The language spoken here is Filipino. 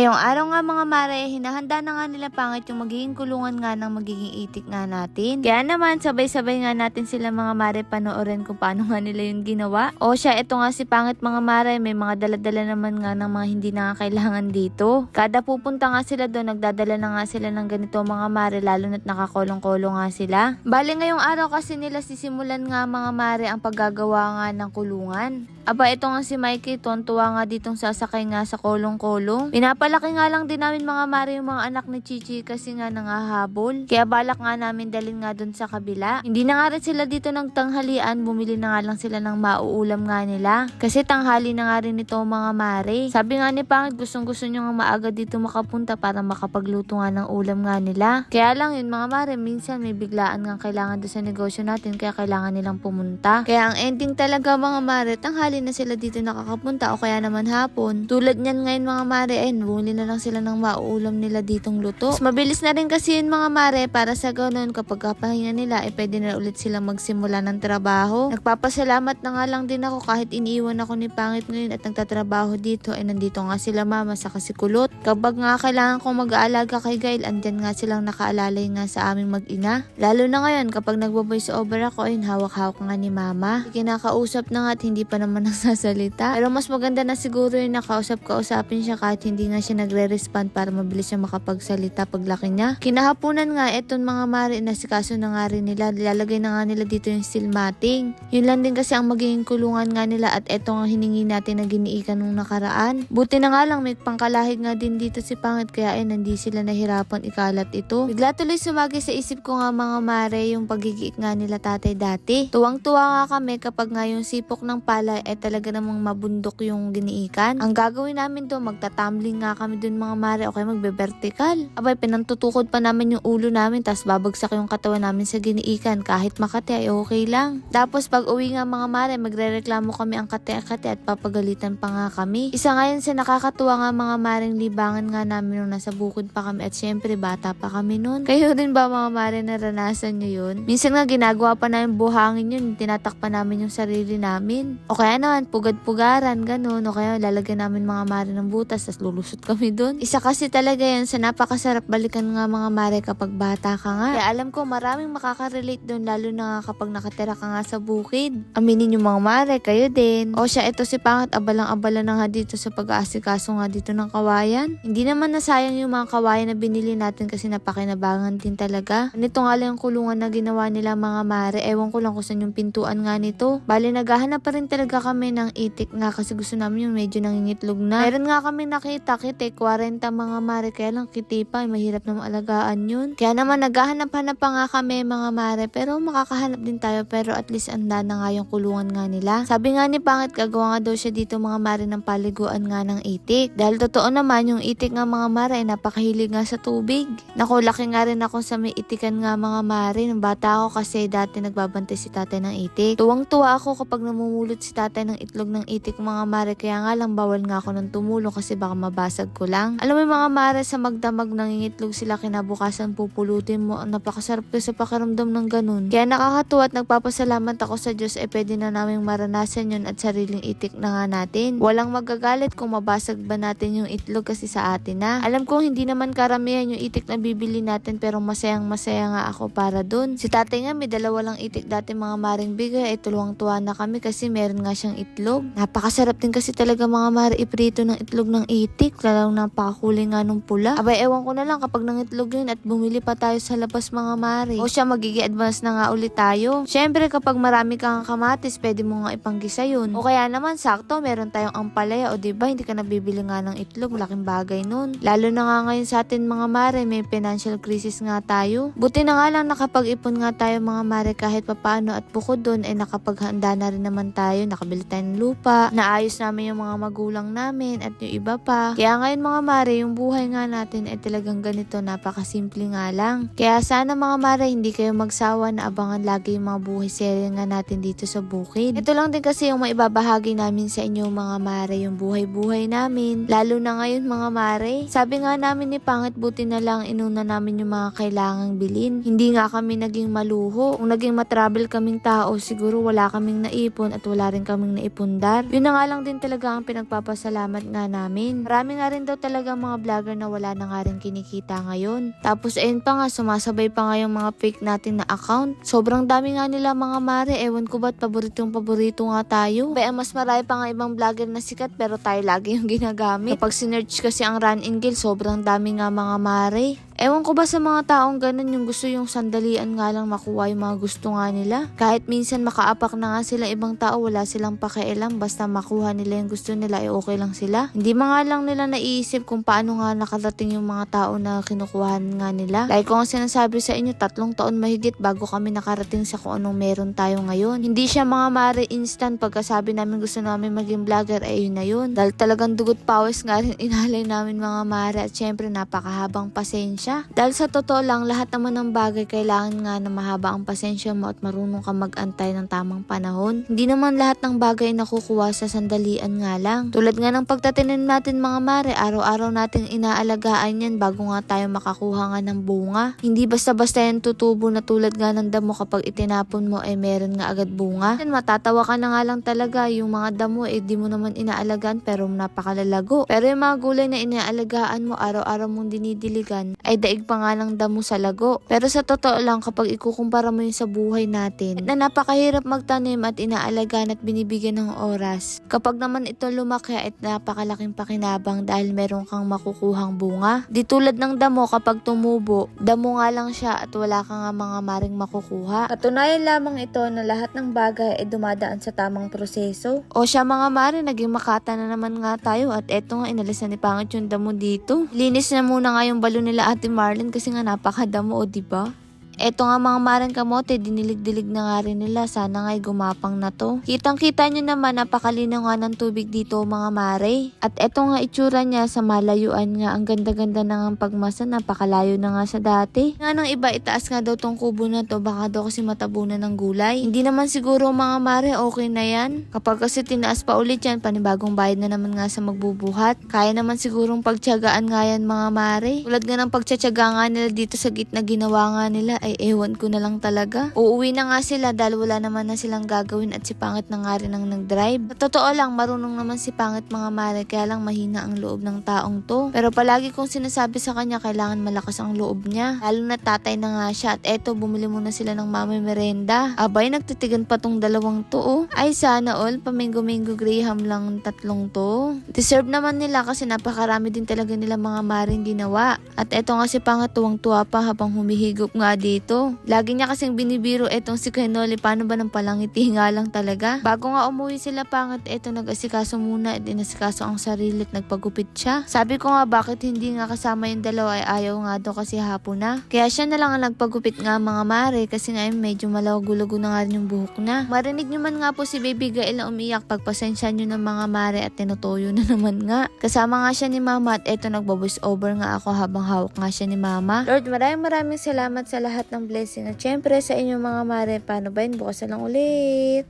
Ngayong araw nga mga mare, hinahanda na nga nila Pangit yung magiging kulungan nga ng magiging itik nga natin. Kaya naman, sabay-sabay nga natin sila mga mare panoorin kung paano nga nila yung ginawa. O siya, ito nga si Pangit mga mare, may mga dala-dala naman nga ng mga hindi na nga kailangan dito. Kada pupunta nga sila doon, nagdadala na nga sila ng ganito mga mare, lalo na't nakakolong-kolong nga sila. Bale ngayong araw kasi nila sisimulan nga mga mare ang paggagawa nga ng kulungan. Aba, ito nga si Mikey, tuwa nga ditong sasakay nga sa kolong-kolong. Pinapalaki nga lang din namin mga mare yung mga anak ni Chichi kasi nga nangahabol. Kaya balak nga namin dalhin nga dun sa kabila. Hindi na nga rin sila dito ng tanghalian, bumili na nga lang sila ng mauulam nga nila. Kasi tanghali na nga rin ito mga mare. Sabi nga ni Pangit, gustong-gusto nyo nga maaga dito makapunta para makapagluto nga ng ulam nga nila. Kaya lang yun mga mare, minsan may biglaan nga kailangan doon sa negosyo natin kaya kailangan nilang pumunta. Kaya ang ending talaga mga mare, tanghali na sila dito nakakapunta o kaya naman hapon. Tulad niyan ngayon mga mare, ayun, bumili na lang sila ng mauulam nila ditong luto. Mas mabilis na rin kasi yun mga mare, para sa ganun kapag kapahinga nila, pwede na ulit silang magsimula ng trabaho. Nagpapasalamat na nga lang din ako kahit iniiwan ako ni Pangit ngayon at nagtatrabaho dito, nandito nga sila mama sa kasikulot. Kapag nga kailangan kong mag-aalaga kay Gail, andyan nga silang nakaalalay nga sa aming mag-ina. Lalo na ngayon kapag nagbo-voice over ako, ayun, hawak-hawak nga ni mama. Kinakausap na nga at hindi pa naman nagsasalita. Pero mas maganda na siguro yung nakausap-kausapin siya kahit hindi nga siya nagre-respond para mabilis siya makapagsalita paglaki niya. Kinahapunan nga eton mga mare, nasikaso na nga rin nila. Lalagay na nga nila dito yung steel matting. Yun lang din kasi ang magiging kulungan nga nila at eto nga hiningi natin na giniikan nung nakaraan. Buti na nga lang may pangkalahig nga din dito si Pangit kaya hindi sila nahirapan ikalat ito. Bigla tuloy sumagi sa isip ko nga mga mare yung pagigiik nga nila tatay dati. Tuwang-tuwa nga kami kapag nga yung sipok ng palay talaga namang mabundok yung giniikan. Ang gagawin namin doon, magtatumbling nga kami doon mga mare o kaya magbe-vertical. Abay, pinantutukod pa namin yung ulo namin tas babagsak yung katawan namin sa giniikan kahit makati ay okay lang. Tapos pag uwi nga mga mare, magrereklamo kami ang kati-kati at papagalitan pa nga kami. Isa nga yun sa nakakatuwa nga mga maring libangan nga namin nung nasa bukid pa kami at syempre bata pa kami noon. Kayo din ba mga mare naranasan nyo yun? Minsan nga ginagawa pa namin buhangin yun, tinatakpan namin yung sarili namin. O kaya naman pugad-pugaran, ganun. O kaya lalagyan namin mga mare ng butas tas lulusot kami dun. Isa kasi talaga yan sa napakasarap balikan nga mga mare kapag bata ka nga. Kaya alam ko maraming makaka-relate dun lalo na nga kapag nakatira ka nga sa bukid. Aminin yung mga mare, kayo din. O siya, ito si Pangit, abalang-abala na nga dito sa pag-aasikaso nga dito ng kawayan. Hindi naman nasayang yung mga kawayan na binili natin kasi napakinabangan din talaga. Nito nga lang yung kulungan na ginawa nila mga mare. Ewan ko lang kung saan yung pintuan nga nito. Bali, naghahanap pa rin talaga kami ng itik nga kasi gusto namin yung medyo nangingitlog na. Meron nga kami nakita, kite, 40 mga mare, kaya lang kiti pa, mahirap na maalagaan yun. Kaya naman naghahanap-hanap pa nga kami mga mare, pero makakahanap din tayo, pero at least anda na nga yung kulungan nga nila. Sabi nga ni Pangit, gagawa nga daw siya dito mga mare ng paliguan nga ng itik. Dahil totoo naman, yung itik nga mga mare ay napakahilig nga sa tubig. Naku, laki nga rin ako sa may itikan nga mga mare. Nung bata ako kasi dati nagbabantay si tatay ng itik. Tuwang-tuwa ako kapag namumulot si tatay ng itlog ng itik mga mare, kaya nga lang bawal nga ako nang tumulong kasi baka mabasag ko lang. Alam mo yung mga mare, sa magdamag nangingitlog sila, kinabukasan pupulutin mo. Ang napakasarap ko sa pakiramdam ng ganun. Kaya nakakatuwa at nagpapasalamat ako sa Diyos pwede na naming maranasan yun at sariling itik na nga natin. Walang magagalit kung mabasag ba natin yung itlog kasi sa atin na. Alam kong hindi naman karamihan yung itik na bibili natin pero masayang masaya nga ako para dun. Si tatay nga may dalawa lang itik dati mga maring bigay tuwang-tuwa na kami kasi meron nga siyang itlog. Napakasarap din kasi talaga mga mare iprito ng itlog ng itik, lalong napakakulay nga nung pula. Abay, ewan ko na lang kapag nang itlog yun at bumili pa tayo sa labas mga mare. O siya, magiging advance na nga ulit tayo. Syempre kapag marami kang kamatis, pwede mo nga ipanggisa yun. O kaya naman sakto, meron tayong ampalaya o diba hindi ka nabibili nga ng itlog, laking bagay nun. Lalo na nga ngayon sa atin mga mare, may financial crisis nga tayo. Buti na nga lang nakapag-ipon nga tayo mga mare kahit papaano at bukod dun nakapaghanda na rin naman tayo, nakabili tayo ng lupa, naayos namin yung mga magulang namin at yung iba pa. Kaya ngayon mga mare, yung buhay nga natin talagang ganito, napakasimple nga lang. Kaya sana mga mare, hindi kayo magsawa na abangan lagi yung mga buhay serye nga natin dito sa bukid. Ito lang din kasi yung maibabahagi namin sa inyo mga mare, yung buhay-buhay namin. Lalo na ngayon mga mare. Sabi nga namin ni Pangit, buti na lang inuna namin yung mga kailangang bilhin. Hindi nga kami naging maluho. Kung naging matravel kaming tao, siguro wala kaming naipon at wala rin kaming naipundar. Yun na nga lang din talaga ang pinagpapasalamat nga namin. Marami nga rin daw talaga mga vlogger na wala na nga rin kinikita ngayon. Tapos ayun pa nga, sumasabay pa nga yung mga fake natin na account. Sobrang dami nga nila mga mare, ewan ko ba't paboritong paborito nga tayo. Kaya mas marami pa nga ibang vlogger na sikat pero tayo lagi yung ginagamit. Kapag sinerch kasi ang Run and Gill, sobrang dami nga mga mare. Ewan ko ba sa mga taong ganun yung gusto yung sandalian nga lang makuha yung mga gusto nga nila. Kahit minsan makaapak na nga sila ibang tao, wala silang pakialam. Basta makuha nila yung gusto nila, ay okay lang sila. Hindi mga lang nila naiisip kung paano nga nakarating yung mga tao na kinukuhan nga nila. Like ko nga sinasabi sa inyo, 3 taon mahigit bago kami nakarating sa kung anong meron tayo ngayon. Hindi siya mga mare instant pagkasabi namin gusto namin maging vlogger, ay yun na yun. Dahil talagang dugot pawis nga rin inalay namin mga mare at syempre napakahabang pasensya. Dahil sa totoo lang, lahat naman ng bagay kailangan nga na mahaba ang pasensya mo at marunong ka mag-antay ng tamang panahon. Hindi naman lahat ng bagay nakukuha sa sandalian nga lang. Tulad nga ng pagtatanim natin mga mare, araw-araw natin inaalagaan yan bago nga tayo makakuha nga ng bunga. Hindi basta-basta yan tutubo na tulad nga ng damo, kapag itinapon mo ay meron nga agad bunga. Yan, matatawa ka na nga lang talaga, yung mga damo di mo naman inaalagaan pero napakalalago. Pero yung mga gulay na inaalagaan mo, araw-araw mong dinidiligan, ay daig pa nga ng damo sa lago. Pero sa totoo lang, kapag ikukumpara mo yun sa buhay natin, na napakahirap magtanim at inaalagaan at binibigyan ng oras. Kapag naman ito lumaki at napakalaking pakinabang dahil meron kang makukuhang bunga. Di tulad ng damo, kapag tumubo, damo nga lang siya at wala ka nga mga maring makukuha. Katunayan lamang ito na lahat ng bagay ay dumadaan sa tamang proseso. O siya mga mare, naging makata na naman nga tayo at eto nga inalisan ni Pangit yung damo dito. Linis na muna nga yung balon nila Ate Marlene kasi nga napakadamo, o diba? Eto nga mga marang kamote, dinilig-dilig na nga rin nila. Sana nga'y gumapang na to. Kitang-kita nyo naman, napakalinaw nga ng tubig dito mga mare. At eto nga itsura niya sa malayuan nga. Ang ganda-ganda na nga pagmasa, napakalayo na nga sa dati. Nga nang iba, itaas nga daw tong kubo na to, baka daw kasi matabunan ng gulay. Hindi naman siguro mga mare, okay na yan. Kapag kasi tinaas pa ulit yan, panibagong bayad na naman nga sa magbubuhat. Kaya naman sigurong pagtiyagaan nga yan mga mare. Tulad nga ng pagtsatsaga nga nila dito sa gitna ginawa nga nila, ay ewan ko na lang talaga. Uuwi na nga sila dahil wala naman na silang gagawin at si Pangit na nga rin ang nag-drive. Sa totoo lang, marunong naman si Pangit mga mare, kaya lang mahina ang loob ng taong to. Pero palagi kong sinasabi sa kanya, kailangan malakas ang loob niya. Lalo na tatay na nga siya at eto, bumili muna sila ng mama merenda. Abay, nagtitigan pa tong dalawang to. Ay sana all, pamingo-mingo graham lang 3 to. Deserve naman nila kasi napakarami din talaga nila mga maring ginawa. At eto nga si Pangit tuwang-tuwa pa habang humihigop nga dito. Lagi niya kasing binibiro etong si Kenoli, paano ba nang palangiti nga lang talaga. Bago nga umuwi sila Pangit, eto nag-asikaso muna at inasikaso ang sarili at nagpagupit siya. Sabi ko nga bakit hindi nga kasama yung dalawa, ay ayaw nga daw kasi hapon na. Kaya siya na lang ang nagpagupit nga mga mare kasi nga medyo malago-lugo na nga rin yung buhok na. Marinig nyo man nga po si Baby Gael na umiyak, pagpasensya nyo ng mga mare at tinutuyo na naman nga. Kasama nga siya ni Mama at eto nagbo-voice over nga ako habang hawak nga siya ni Mama. Lord, maraming salamat sa lahat ng blessing at syempre sa inyong mga mare. Paano ba yun? Bukas na lang ulit.